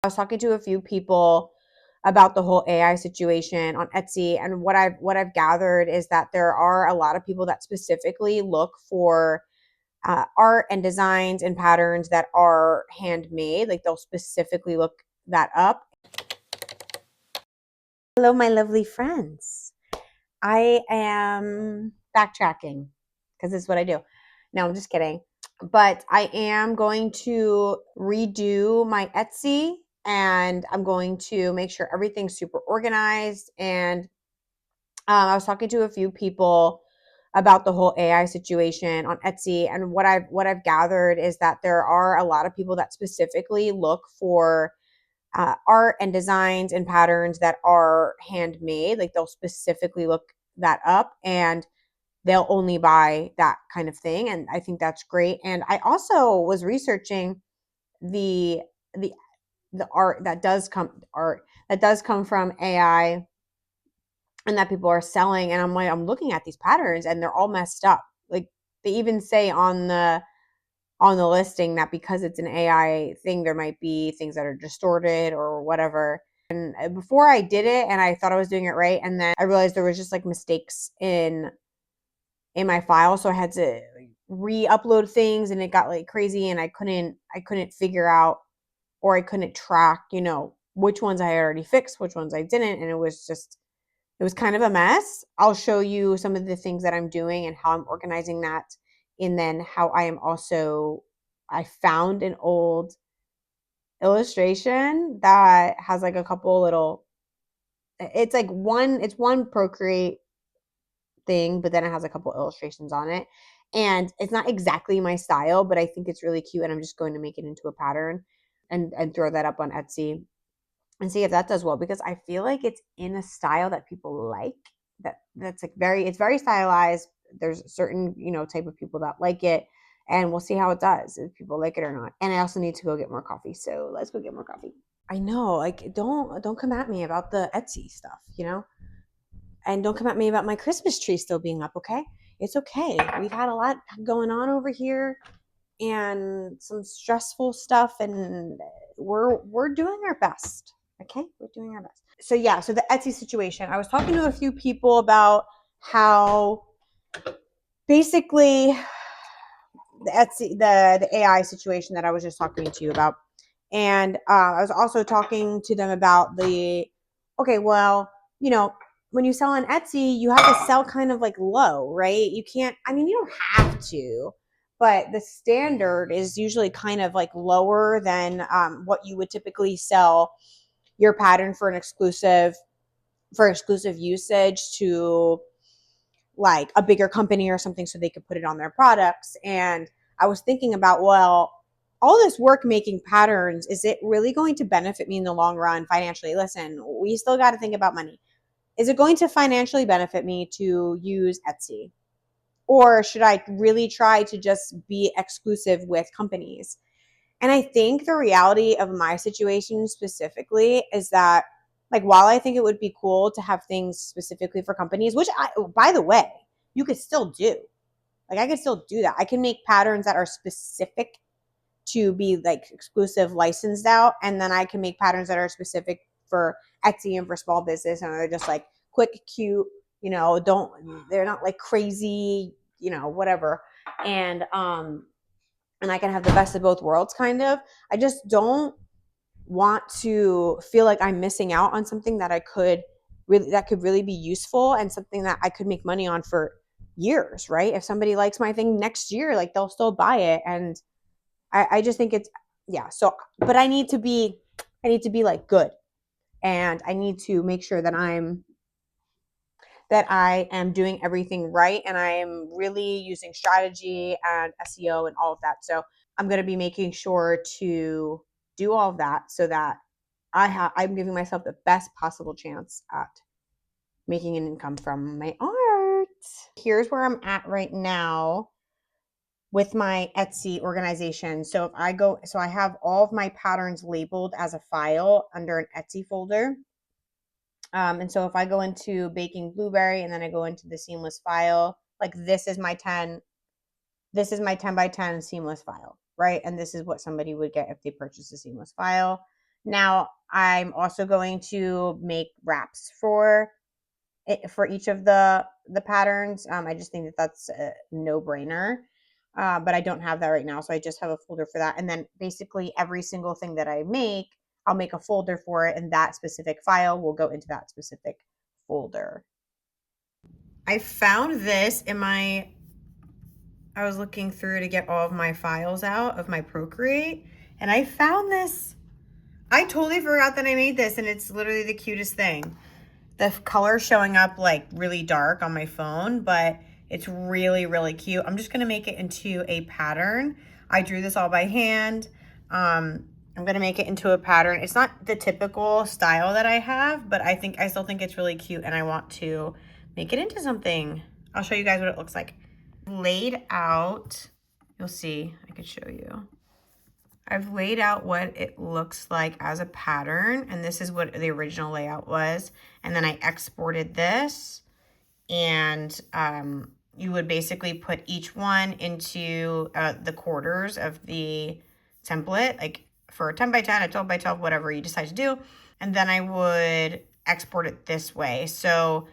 I was talking to a few people about the whole AI situation on Etsy, and what I've gathered is that there are a lot of people that specifically look for art and designs and patterns that are handmade. Like they'll specifically look that up. Hello, my lovely friends. I am backtracking because it's what I do. No, I'm just kidding. But I am going to redo my Etsy and I'm going to make sure everything's super organized. And I was talking to a few people about the whole AI situation on Etsy, and what I've gathered is that there are a lot of people that specifically look for art and designs and patterns that are handmade. Like they'll specifically look that up and they'll only buy that kind of thing. And I think that's great. And I also was researching the the the art that does come from AI and that people are selling. And I'm looking at these patterns and they're all messed up. Like they even say on the listing that because it's an AI thing, there might be things that are distorted or whatever. And before I did it, and I thought I was doing it right, and then I realized there was just like mistakes in my file, so I had to re-upload things, and it got like crazy, and I couldn't figure out or I couldn't track, which ones I had already fixed, which ones I didn't, and it was kind of a mess. I'll show you some of the things that I'm doing and how I'm organizing that. And then how I found an old illustration that has like a couple little, it's one Procreate thing, but then it has a couple illustrations on it. And it's not exactly my style, but I think it's really cute. And I'm just going to make it into a pattern and throw that up on Etsy and see if that does well, because I feel like it's in a style that people like. That's like it's very stylized. There's a certain, type of people that like it, and we'll see how it does, if people like it or not. And I also need to go get more coffee. So let's go get more coffee. I know, like don't come at me about the Etsy stuff. And don't come at me about my Christmas tree still being up, okay? It's okay. We've had a lot going on over here and some stressful stuff, and we're doing our best. Okay, we're doing our best. So yeah, so the Etsy situation, I was talking to a few people about how basically the AI situation that I was just talking to you about. And I was also talking to them about okay, well, you know when you sell on Etsy, you have to sell kind of like low, right? You can't, I mean, you don't have to, but the standard is usually kind of like lower than what you would typically sell your pattern for exclusive usage to like a bigger company or something, so they could put it on their products. And I was thinking about, well, all this work making patterns, is it really going to benefit me in the long run financially? Listen, we still got to think about money. Is it going to financially benefit me to use Etsy? Or should I really try to just be exclusive with companies? And I think the reality of my situation specifically is that, like, while I think it would be cool to have things specifically for companies, which by the way, you could still do. Like, I could still do that. I can make patterns that are specific to be like exclusive licensed out. And then I can make patterns that are specific for Etsy and for small business. And they're just like quick, cute, they're not like crazy, whatever. And, and I can have the best of both worlds kind of. I just don't want to feel like I'm missing out on something that could really be useful and something that I could make money on for years, right? If somebody likes my thing next year, like they'll still buy it. And I just think it's, yeah. So, but I need to be like good, and I need to make sure that I am doing everything right, and I am really using strategy and SEO and all of that. So I'm going to be making sure to do all of that so that I'm giving myself the best possible chance at making an income from my art. Here's where I'm at right now with my Etsy organization. So I have all of my patterns labeled as a file under an Etsy folder. And so if I go into baking blueberry and then I go into the seamless file, like this is my 10 by 10 seamless file, right? And this is what somebody would get if they purchase a seamless file. Now I'm also going to make wraps for each of the patterns. I just think that that's a no-brainer. But I don't have that right now, so I just have a folder for that. And then basically every single thing that I make, I'll make a folder for it, and that specific file will go into that specific folder. I found this in I was looking through to get all of my files out of my Procreate, and I found this. I totally forgot that I made this, and it's literally the cutest thing. The color showing up like really dark on my phone, but it's really, really cute. I'm just gonna make it into a pattern. I drew this all by hand. I'm gonna make it into a pattern. It's not the typical style that I have, but I still think it's really cute, and I want to make it into something. I'll show you guys what it looks like. Laid out, you'll see, I could show you. I've laid out what it looks like as a pattern, and this is what the original layout was. And then I exported this, and you would basically put each one into the quarters of the template, like for a 10 by 10, a 12 by 12, whatever you decide to do. And then I would export it this way. So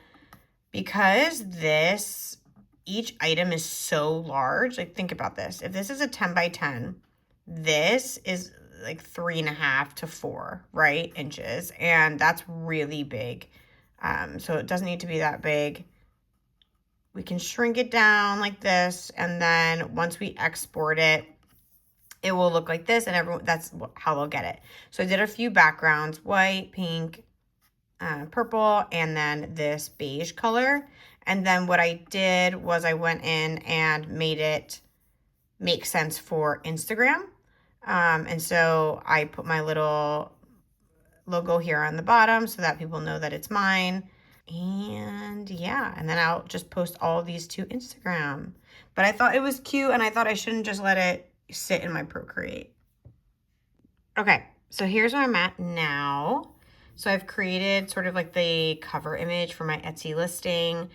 because each item is so large, like think about this. If this is a 10 by 10, this is like 3.5 to 4, right, inches. And that's really big. So it doesn't need to be that big. We can shrink it down like this. And then once we export it, it will look like this, and that's how they'll get it. So I did a few backgrounds, white, pink, purple, and then this beige color. And then what I did was I went in and made it make sense for Instagram. And so I put my little logo here on the bottom so that people know that it's mine. And yeah, and then I'll just post all of these to Instagram. But I thought it was cute, and I thought I shouldn't just let it sit in my Procreate. Okay, so here's where I'm at now. So I've created sort of like the cover image for my Etsy listing.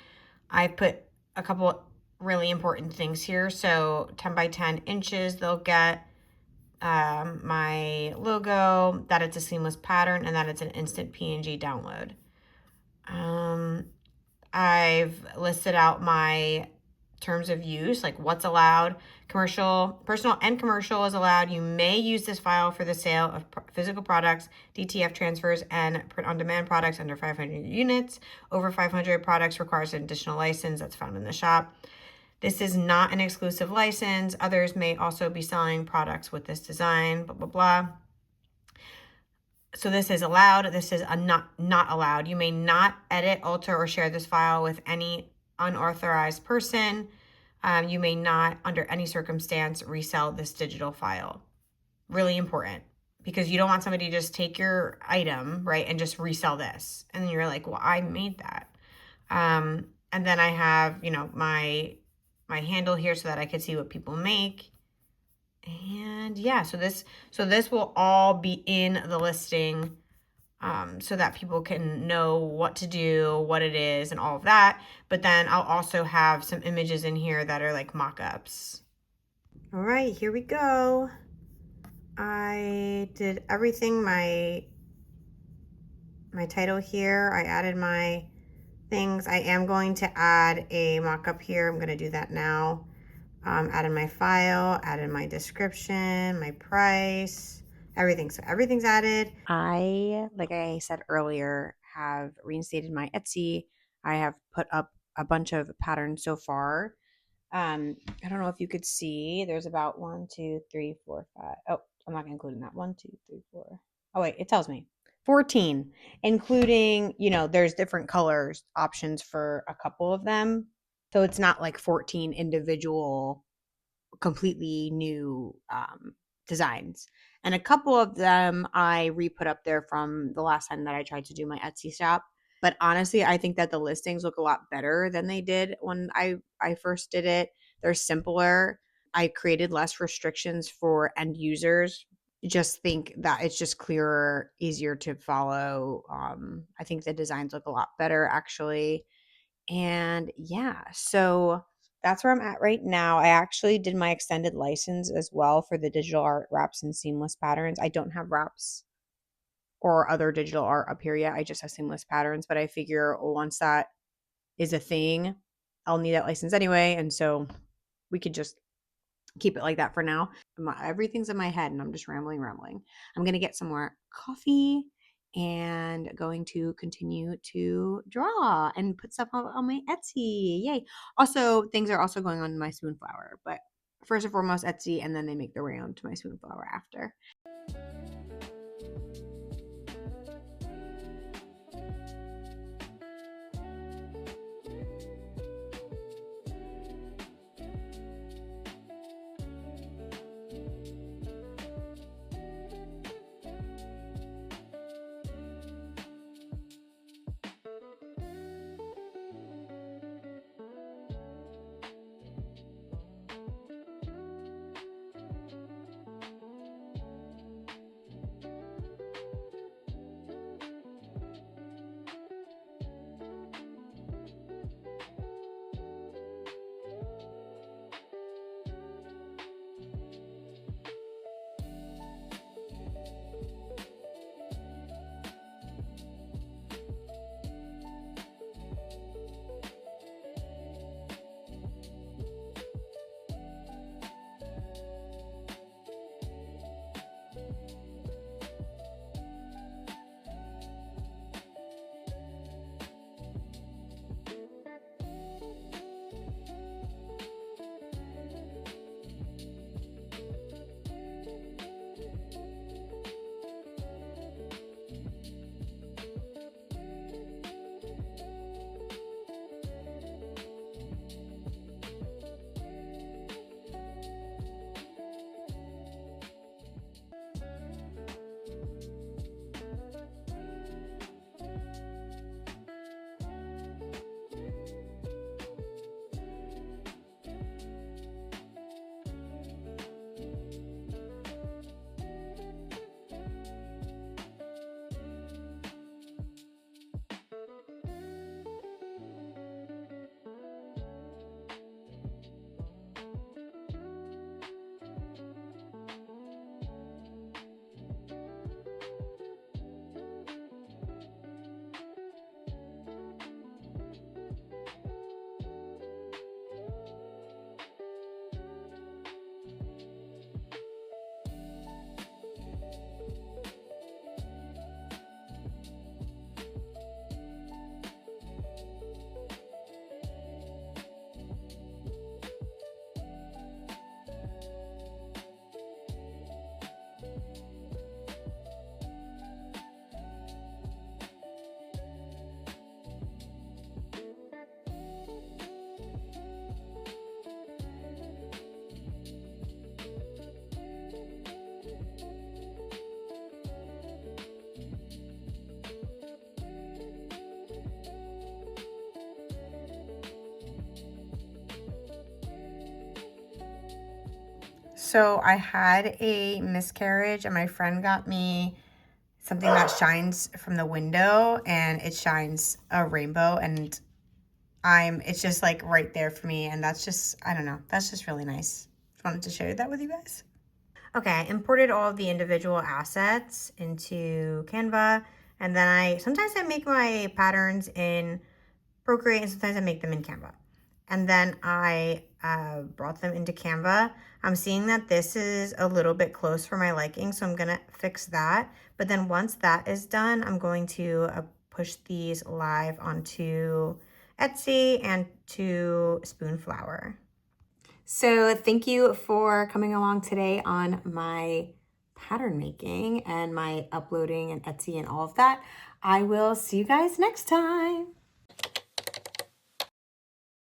I put a couple really important things here. So 10 by 10 inches, they'll get my logo, that it's a seamless pattern, and that it's an instant PNG download. I've listed out my terms of use, like what's allowed. Commercial, personal and commercial is allowed. You may use this file for the sale of physical products, DTF transfers, and print-on-demand products under 500 units. Over 500 products requires an additional license that's found in the shop. This is not an exclusive license. Others may also be selling products with this design, blah, blah, blah. So this is allowed. This is not allowed. You may not edit, alter, or share this file with any unauthorized person. You may not, under any circumstance, resell this digital file. Really important, because you don't want somebody to just take your item, right, and just resell this. And then you're like, well, I made that. And then I have, my handle here so that I could see what people make. And yeah, so this will all be in the listing, so that people can know what to do, what it is, and all of that. But then I'll also have some images in here that are like mock-ups. All right, here we go. I did everything, my title here. I added my things. I am going to add a mock-up here. I'm going to do that now. Added my file, added my description, my price, everything. So everything's added. Like I said earlier, have reinstated my Etsy. I have put up a bunch of patterns so far. I don't know if you could see, there's about 1, 2, 3, 4, 5. Oh, I'm not including that. 1, 2, 3, 4. Oh, wait, it tells me 14, including, there's different colors options for a couple of them. So it's not like 14 individual, completely new designs. And a couple of them I re-put up there from the last time that I tried to do my Etsy shop. But honestly, I think that the listings look a lot better than they did when I first did it. They're simpler. I created less restrictions for end users. Just think that it's just clearer, easier to follow. I think the designs look a lot better, actually. And yeah, so that's where I'm at right now. I actually did my extended license as well for the digital art wraps and seamless patterns. I don't have wraps or other digital art up here yet. I just have seamless patterns, but I figure once that is a thing, I'll need that license anyway. And so we could just keep it like that for now. Everything's in my head and I'm just rambling. I'm going to get some more coffee and going to continue to draw and put stuff on my Etsy. Yay. Also, things are also going on in my Spoonflower, but first and foremost Etsy, and then they make their way onto my Spoonflower after. So I had a miscarriage and my friend got me something that shines from the window, and it shines a rainbow, and it's just like right there for me. And that's just, I don't know, that's just really nice. Just wanted to share that with you guys. Okay, I imported all of the individual assets into Canva, and then sometimes I make my patterns in Procreate and sometimes I make them in Canva. And then I brought them into Canva. I'm seeing that this is a little bit close for my liking, so I'm gonna fix that. But then once that is done, I'm going to push these live onto Etsy and to Spoonflower. So thank you for coming along today on my pattern making and my uploading and Etsy and all of that. I will see you guys next time.